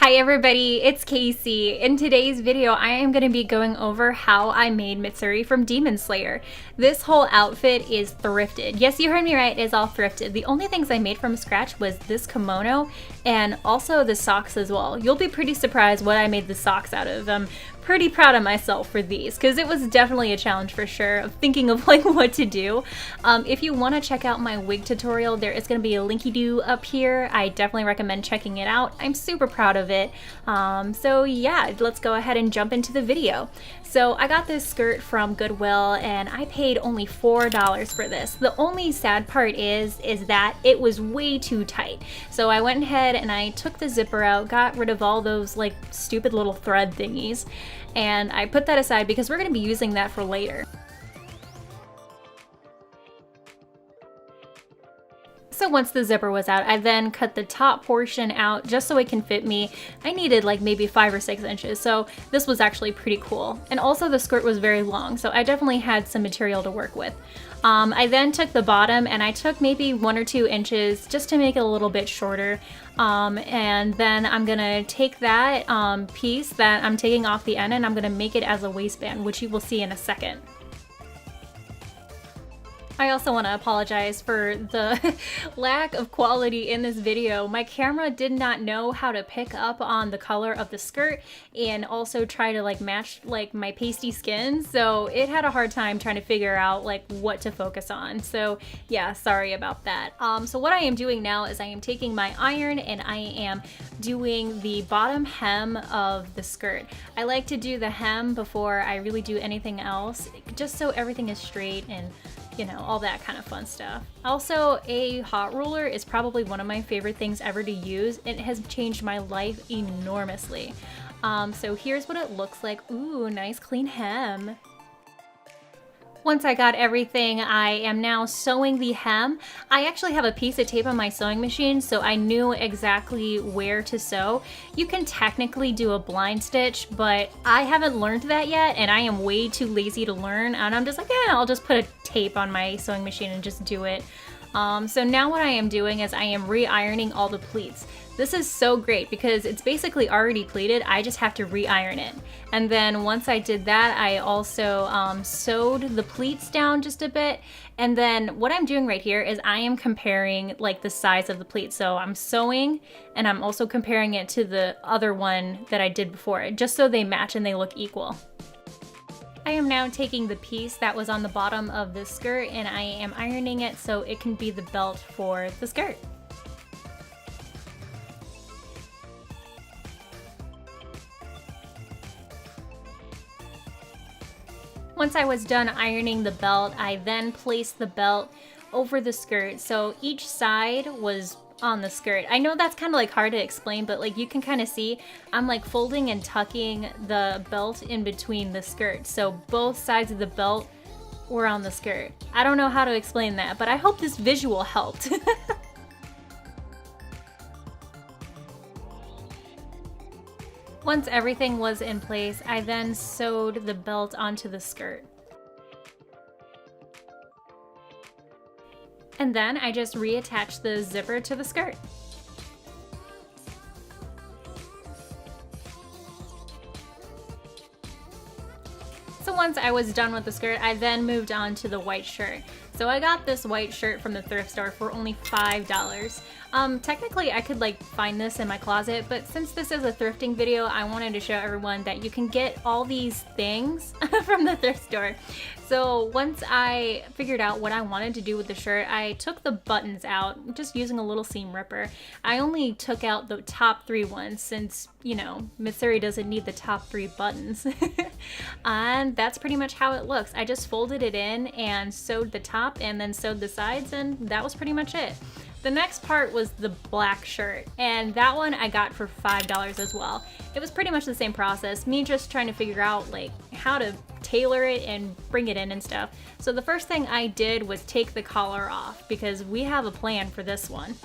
Hi everybody, it's Casey. In today's video, I am going to be going over how I made Mitsuri from Demon Slayer. This whole outfit is thrifted. Yes, you heard me right, it is all thrifted. The only things I made from scratch was this kimono and also the socks as well. You'll be pretty surprised what I made the socks out of. I'm pretty proud of myself for these because it was definitely a challenge for sure of thinking of like what to do. If you want to check out my wig tutorial, there is going to be a linky-doo up here. I definitely recommend checking it out. I'm super proud of it. So yeah, let's go ahead and jump into the video. So I got this skirt from Goodwill and I paid only $4 for this. The only sad part is that it was way too tight. So I went ahead and I took the zipper out, got rid of all those like stupid little thread thingies, and I put that aside because we're going to be using that for later. So once the zipper was out, I then cut the top portion out just so it can fit me. I needed like maybe 5 or 6 inches, so this was actually pretty cool. And also the skirt was very long, so I definitely had some material to work with. I then took the bottom and I took maybe 1 or 2 inches just to make it a little bit shorter. And then I'm gonna take that piece that I'm taking off the end and I'm gonna make it as a waistband, which you will see in a second. I also want to apologize for the lack of quality in this video. My camera did not know how to pick up on the color of the skirt and also try to like match like my pasty skin, so it had a hard time trying to figure out like what to focus on. So yeah, sorry about that. So what I am doing now is I am taking my iron and I am doing the bottom hem of the skirt. I like to do the hem before I really do anything else, just so everything is straight and you know, all that kind of fun stuff. Also, a hot roller is probably one of my favorite things ever to use. It has changed my life enormously. So here's what it looks like. Ooh, nice clean hem. Once I got everything, I am now sewing the hem. I actually have a piece of tape on my sewing machine, so I knew exactly where to sew. You can technically do a blind stitch, but I haven't learned that yet, and I am way too lazy to learn, and I'm just like, yeah, I'll just put a tape on my sewing machine and just do it. So now what I am doing is I am re-ironing all the pleats. This is so great because it's basically already pleated, I just have to re-iron it. And then once I did that, I also sewed the pleats down just a bit. And then what I'm doing right here is I am comparing like the size of the pleat. So I'm sewing and I'm also comparing it to the other one that I did before, just so they match and they look equal. I am now taking the piece that was on the bottom of the skirt and I am ironing it so it can be the belt for the skirt. Once I was done ironing the belt, I then placed the belt over the skirt, so each side was on the skirt. I know that's kind of like hard to explain, but like you can kind of see I'm like folding and tucking the belt in between the skirt, so both sides of the belt were on the skirt. I don't know how to explain that, but I hope this visual helped. Once everything was in place, I then sewed the belt onto the skirt. And then I just reattached the zipper to the skirt. So once I was done with the skirt, I then moved on to the white shirt. So I got this white shirt from the thrift store for only $5. Technically I could like find this in my closet, but since this is a thrifting video, I wanted to show everyone that you can get all these things from the thrift store. So once I figured out what I wanted to do with the shirt, I took the buttons out, just using a little seam ripper. I only took out the top 3 ones since, you know, Mitsuri doesn't need the top 3 buttons. And that's pretty much how it looks. I just folded it in and sewed the top and then sewed the sides, and that was pretty much it. The next part was the black shirt, and that one I got for $5 as well. It was pretty much the same process, me just trying to figure out like how to tailor it and bring it in and stuff. So the first thing I did was take the collar off because we have a plan for this one.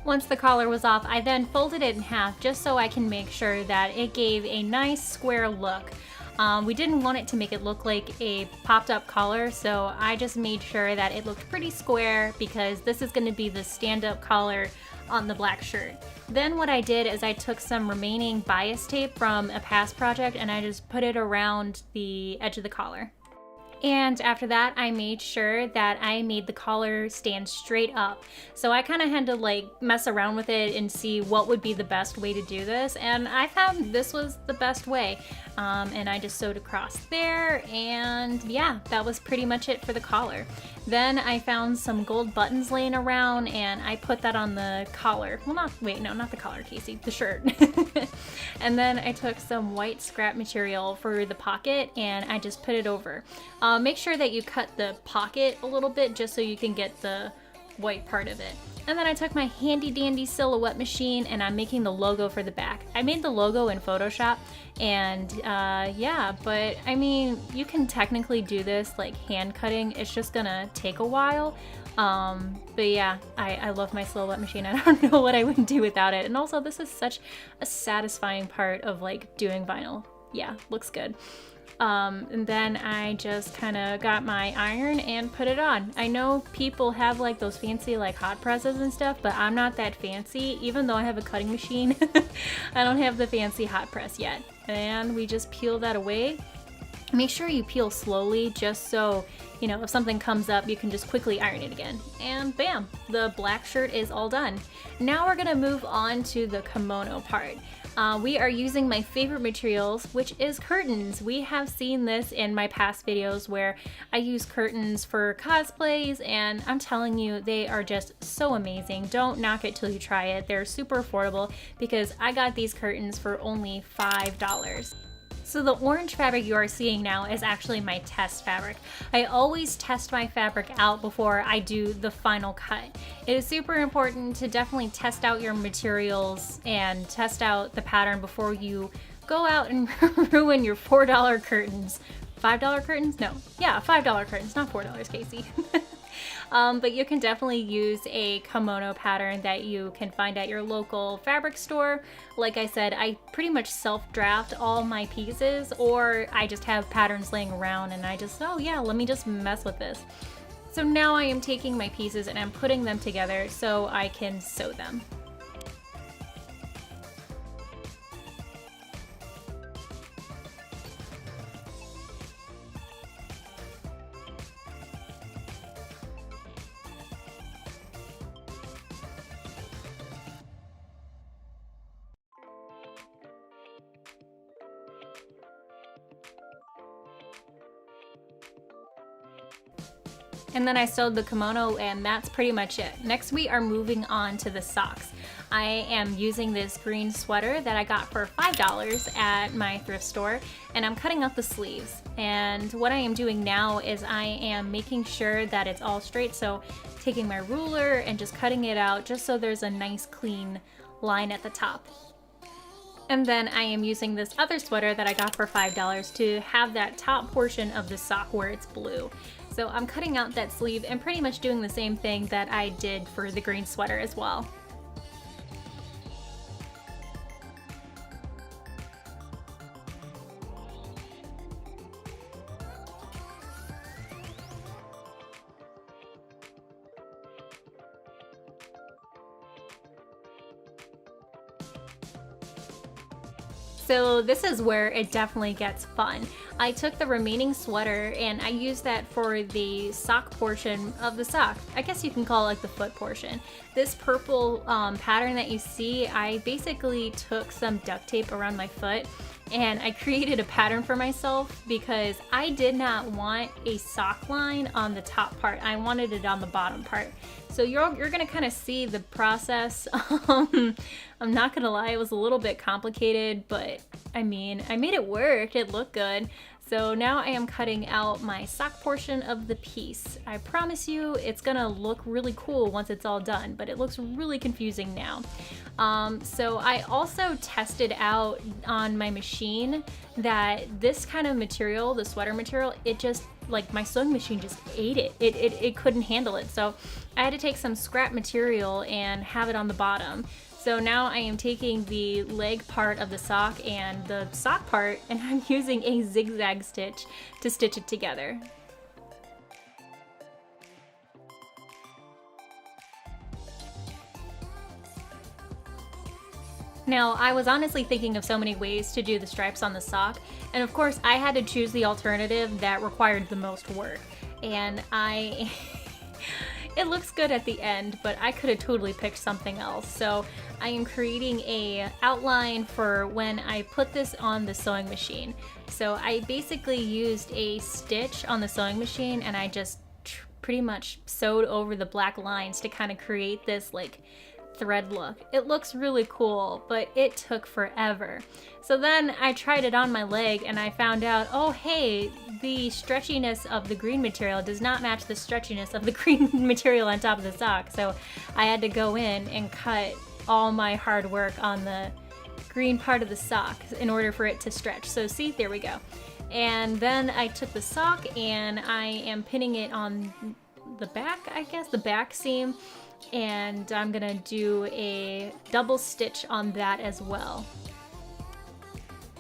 Once the collar was off, I then folded it in half just so I can make sure that it gave a nice square look. We didn't want it to make it look like a popped up collar, so I just made sure that it looked pretty square because this is going to be the stand-up collar on the black shirt. Then what I did is I took some remaining bias tape from a past project and I just put it around the edge of the collar. And after that, I made sure that I made the collar stand straight up. So I kind of had to like mess around with it and see what would be the best way to do this. And I found this was the best way. And I just sewed across there, and yeah, that was pretty much it for the collar. Then I found some gold buttons laying around and I put that on the collar. Well, not the collar, Casey, the shirt. And then I took some white scrap material for the pocket and I just put it over. Make sure that you cut the pocket a little bit just so you can get the white part of it. And then I took my handy dandy silhouette machine and I'm making the logo for the back. I made the logo in Photoshop and yeah, but I mean, you can technically do this like hand cutting. It's just gonna take a while. But yeah, I love my silhouette machine. I don't know what I would do without it. And also this is such a satisfying part of like doing vinyl. Yeah, looks good. And then I just kind of got my iron and put it on. I know people have like those fancy like hot presses and stuff, but I'm not that fancy. Even though I have a cutting machine, I don't have the fancy hot press yet. And we just peel that away. Make sure you peel slowly just so, you know, if something comes up, you can just quickly iron it again. And bam, the black shirt is all done. Now we're gonna move on to the kimono part. We are using my favorite materials, which is curtains. We have seen this in my past videos where I use curtains for cosplays, and I'm telling you, they are just so amazing. Don't knock it till you try it. They're super affordable because I got these curtains for only $5. So the orange fabric you are seeing now is actually my test fabric. I always test my fabric out before I do the final cut. It is super important to definitely test out your materials and test out the pattern before you go out and ruin your $4 curtains. $5 curtains? No. Yeah, $5 curtains, not $4, Casey. But you can definitely use a kimono pattern that you can find at your local fabric store. Like I said, I pretty much self-draft all my pieces, or I just have patterns laying around and I just, oh yeah, let me just mess with this. So now I am taking my pieces and I'm putting them together so I can sew them. And then I sewed the kimono and that's pretty much it. Next we are moving on to the socks. I am using this green sweater that I got for $5 at my thrift store, and I'm cutting out the sleeves. And what I am doing now is I am making sure that it's all straight, so taking my ruler and just cutting it out just so there's a nice clean line at the top. And then I am using this other sweater that I got for $5 to have that top portion of the sock where it's blue. So I'm cutting out that sleeve and pretty much doing the same thing that I did for the green sweater as well. So this is where it definitely gets fun. I took the remaining sweater and I used that for the sock portion of the sock. I guess you can call it like the foot portion. This purple pattern that you see, I basically took some duct tape around my foot and I created a pattern for myself because I did not want a sock line on the top part. I wanted it on the bottom part. So you're gonna kind of see the process. I'm not gonna lie, it was a little bit complicated, but I mean, I made it work. It looked good. So now I am cutting out my sock portion of the piece. I promise you it's gonna look really cool once it's all done, but it looks really confusing now. So I also tested out on my machine that this kind of material, the sweater material, it just, like, my sewing machine just ate it. It couldn't handle it. So I had to take some scrap material and have it on the bottom. So now I am taking the leg part of the sock and the sock part, and I'm using a zigzag stitch to stitch it together. Now, I was honestly thinking of so many ways to do the stripes on the sock, and of course I had to choose the alternative that required the most work. And it looks good at the end, but I could have totally picked something else. So I am creating a outline for when I put this on the sewing machine. So I basically used a stitch on the sewing machine, and I just pretty much sewed over the black lines to kind of create this like thread look. It looks really cool, but it took forever. So then I tried it on my leg and I found out, oh hey, the stretchiness of the green material does not match the stretchiness of the green material on top of the sock. So I had to go in and cut all my hard work on the green part of the sock in order for it to stretch. So see, there we go. And then I took the sock and I am pinning it on the back, I guess, the back seam. And I'm gonna do a double stitch on that as well.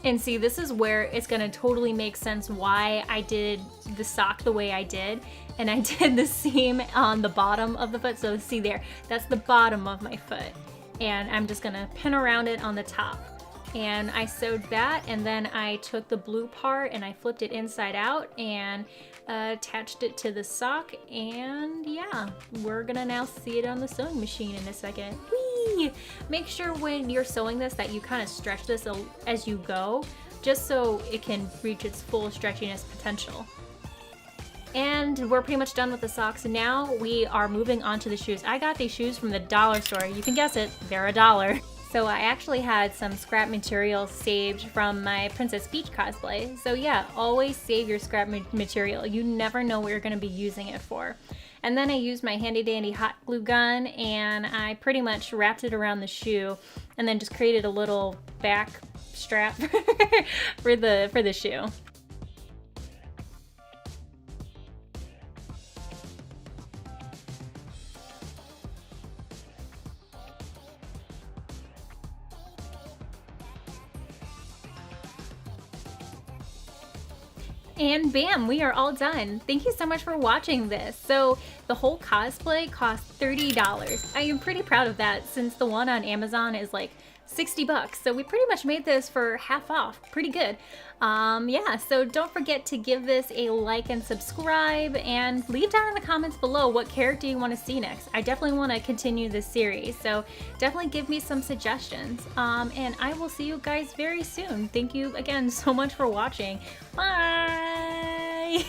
And see, this is where it's gonna totally make sense why I did the sock the way I did. And I did the seam on the bottom of the foot. So see there, that's the bottom of my foot. And I'm just gonna pin around it on the top. And I sewed that, and then I took the blue part and I flipped it inside out and attached it to the sock, and yeah, we're gonna now see it on the sewing machine in a second. Whee! Make sure when you're sewing this that you kind of stretch this as you go, just so it can reach its full stretchiness potential. And we're pretty much done with the socks. Now we are moving on to the shoes. I got these shoes from the dollar store. You can guess it, they're $1. So I actually had some scrap material saved from my Princess Peach cosplay. So yeah, always save your scrap material. You never know what you're gonna be using it for. And then I used my handy dandy hot glue gun and I pretty much wrapped it around the shoe and then just created a little back strap for the shoe. And bam, we are all done. Thank you so much for watching this. So the whole cosplay cost $30. I am pretty proud of that since the one on Amazon is like 60 bucks. So we pretty much made this for half off. Pretty good. Yeah, so don't forget to give this a like and subscribe and leave down in the comments below what character you want to see next. I definitely want to continue this series, so definitely give me some suggestions. And I will see you guys very soon. Thank you again so much for watching. Bye!